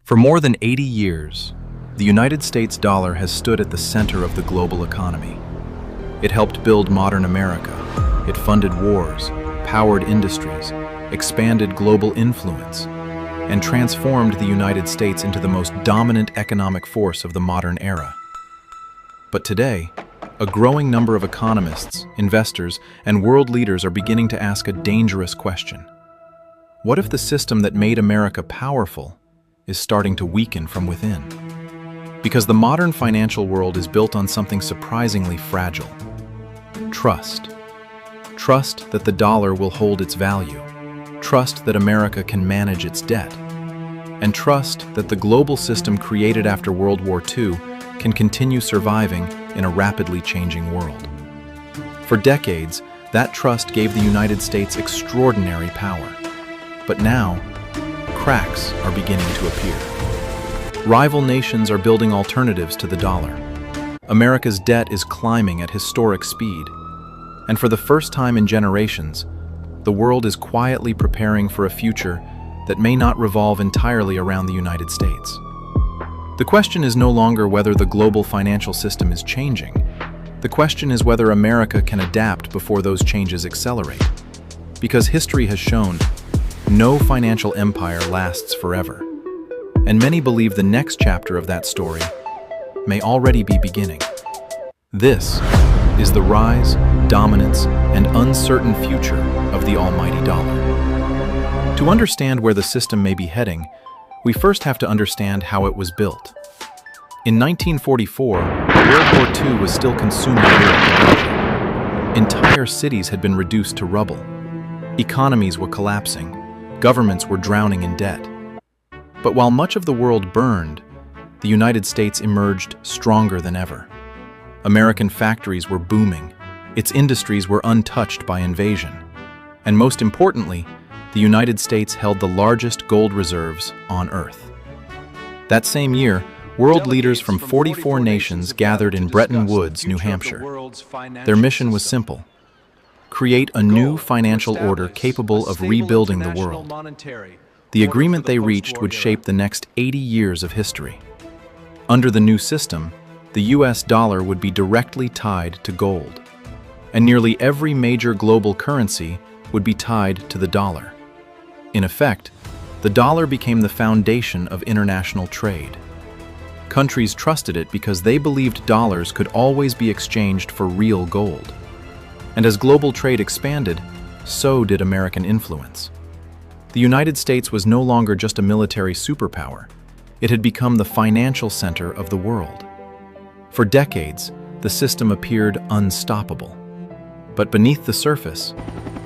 For more than 80 years, the United States dollar has stood at the center of the global economy. It helped build modern America. It funded wars, powered industries, expanded global influence, and transformed the United States into the most dominant economic force of the modern era. But today, a growing number of economists, investors, and world leaders are beginning to ask a dangerous question. What if the system that made America powerful is starting to weaken from within? Because the modern financial world is built on something surprisingly fragile. Trust. Trust that the dollar will hold its value. Trust that America can manage its debt. And trust that the global system created after World War II can continue surviving in a rapidly changing world. For decades, that trust gave the United States extraordinary power. But now, cracks are beginning to appear. Rival nations are building alternatives to the dollar. America's debt is climbing at historic speed. And for the first time in generations, the world is quietly preparing for a future that may not revolve entirely around the United States. The question is no longer whether the global financial system is changing. The question is whether America can adapt before those changes accelerate. Because history has shown, no financial empire lasts forever. And many believe the next chapter of that story may already be beginning. This is the rise, dominance, and uncertain future of the almighty dollar. To understand where the system may be heading, we first have to understand how it was built. In 1944, World War II was still consuming Europe. Entire cities had been reduced to rubble. Economies were collapsing. Governments were drowning in debt. But while much of the world burned, the United States emerged stronger than ever. American factories were booming. Its industries were untouched by invasion. And most importantly, the United States held the largest gold reserves on Earth. That same year, world leaders from 44 nations gathered in Bretton Woods, New Hampshire. Their mission was simple: create a new financial order capable of rebuilding the world. The agreement they reached would shape the next 80 years of history. Under the new system, the US dollar would be directly tied to gold, and nearly every major global currency would be tied to the dollar. In effect, the dollar became the foundation of international trade. Countries trusted it because they believed dollars could always be exchanged for real gold. And as global trade expanded, so did American influence. The United States was no longer just a military superpower. It had become the financial center of the world. For decades, the system appeared unstoppable. But beneath the surface,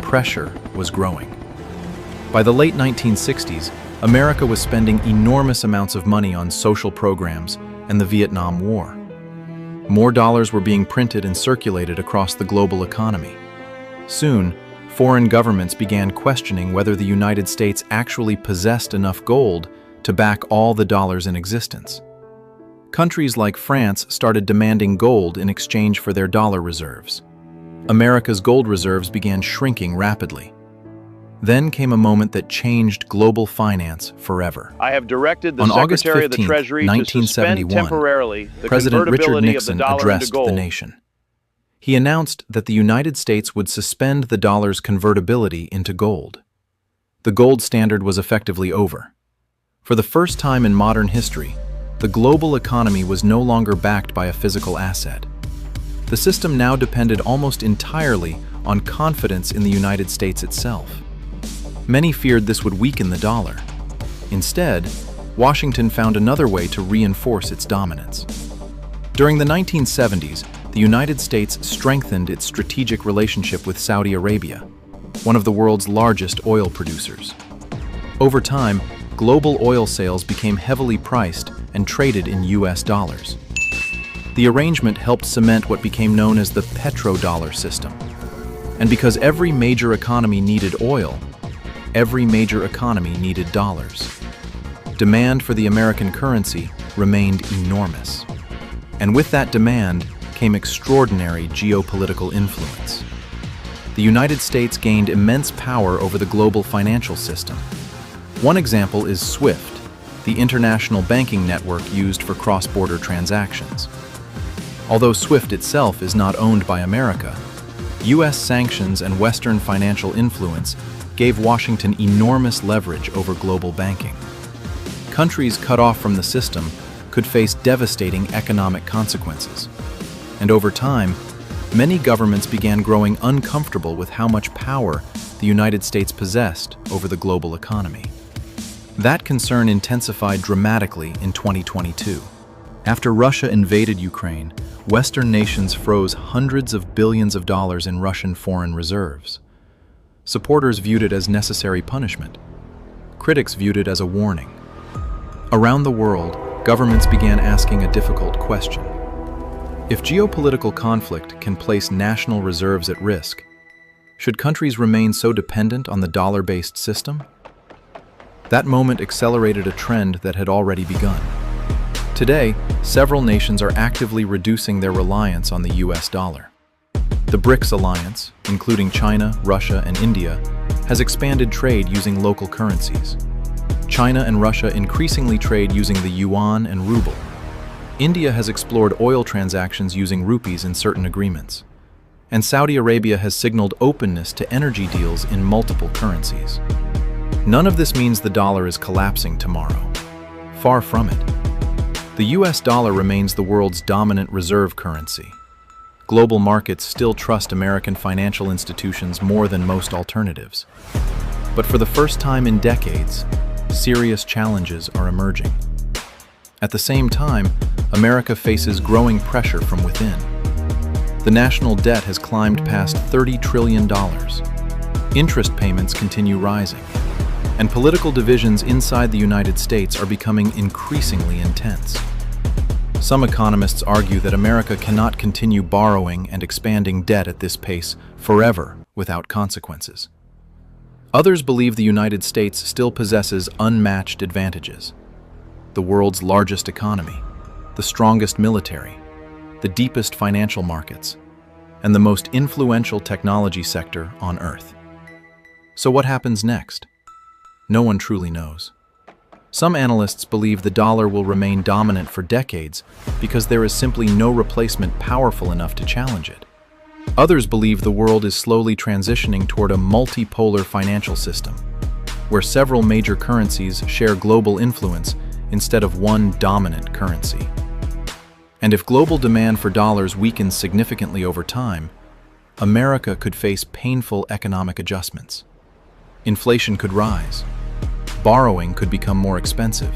pressure was growing. By the late 1960s, America was spending enormous amounts of money on social programs and the Vietnam War. More dollars were being printed and circulated across the global economy. Soon, foreign governments began questioning whether the United States actually possessed enough gold to back all the dollars in existence. Countries like France started demanding gold in exchange for their dollar reserves. America's gold reserves began shrinking rapidly. Then came a moment that changed global finance forever. I have directed the Secretary of the Treasury to suspend temporarily the President Richard convertibility Nixon of the dollar addressed into gold. the nation. He announced that the United States would suspend the dollar's convertibility into gold. The gold standard was effectively over. For the first time in modern history, the global economy was no longer backed by a physical asset. The system now depended almost entirely on confidence in the United States itself. Many feared this would weaken the dollar. Instead, Washington found another way to reinforce its dominance. During the 1970s, the United States strengthened its strategic relationship with Saudi Arabia, one of the world's largest oil producers. Over time, global oil sales became heavily priced and traded in US dollars. The arrangement helped cement what became known as the Petrodollar system. And because every major economy needed oil, every major economy needed dollars. Demand for the American currency remained enormous. And with that demand came extraordinary geopolitical influence. The United States gained immense power over the global financial system. One example is SWIFT, the international banking network used for cross-border transactions. Although SWIFT itself is not owned by America, U.S. sanctions and Western financial influence gave Washington enormous leverage over global banking. Countries cut off from the system could face devastating economic consequences. And over time, many governments began growing uncomfortable with how much power the United States possessed over the global economy. That concern intensified dramatically in 2022. After Russia invaded Ukraine, Western nations froze hundreds of billions of dollars in Russian foreign reserves. Supporters viewed it as necessary punishment. Critics viewed it as a warning. Around the world, governments began asking a difficult question. If geopolitical conflict can place national reserves at risk, should countries remain so dependent on the dollar-based system? That moment accelerated a trend that had already begun. Today, several nations are actively reducing their reliance on the US dollar. The BRICS alliance, including China, Russia, and India, has expanded trade using local currencies. China and Russia increasingly trade using the yuan and ruble. India has explored oil transactions using rupees in certain agreements. And Saudi Arabia has signaled openness to energy deals in multiple currencies. None of this means the dollar is collapsing tomorrow. Far from it. The US dollar remains the world's dominant reserve currency. Global markets still trust American financial institutions more than most alternatives. But for the first time in decades, serious challenges are emerging. At the same time, America faces growing pressure from within. The national debt has climbed past $30 trillion. Interest payments continue rising, and political divisions inside the United States are becoming increasingly intense. Some economists argue that America cannot continue borrowing and expanding debt at this pace forever without consequences. Others believe the United States still possesses unmatched advantages: the world's largest economy, the strongest military, the deepest financial markets, and the most influential technology sector on Earth. So what happens next? No one truly knows. Some analysts believe the dollar will remain dominant for decades because there is simply no replacement powerful enough to challenge it. Others believe the world is slowly transitioning toward a multipolar financial system, where several major currencies share global influence instead of one dominant currency. And if global demand for dollars weakens significantly over time, America could face painful economic adjustments. Inflation could rise. Borrowing could become more expensive,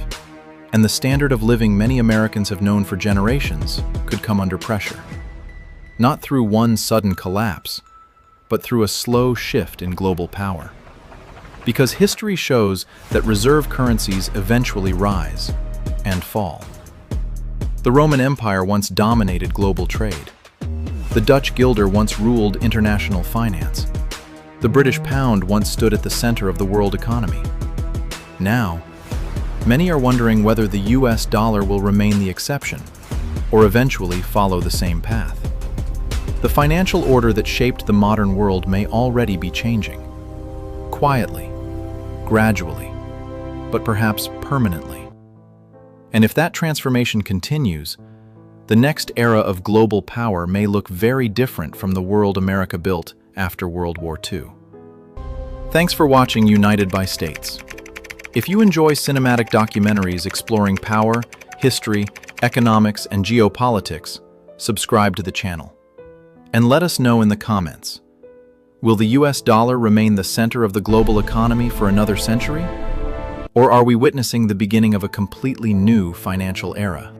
and the standard of living many Americans have known for generations could come under pressure. Not through one sudden collapse, but through a slow shift in global power. Because history shows that reserve currencies eventually rise and fall. The Roman Empire once dominated global trade. The Dutch guilder once ruled international finance. The British pound once stood at the center of the world economy. Now, many are wondering whether the US dollar will remain the exception, or eventually follow the same path. The financial order that shaped the modern world may already be changing. Quietly, gradually, but perhaps permanently. And if that transformation continues, the next era of global power may look very different from the world America built after World War II. Thanks for watching United by States. If you enjoy cinematic documentaries exploring power, history, economics, and geopolitics, subscribe to the channel. And let us know in the comments, will the US dollar remain the center of the global economy for another century? Or are we witnessing the beginning of a completely new financial era?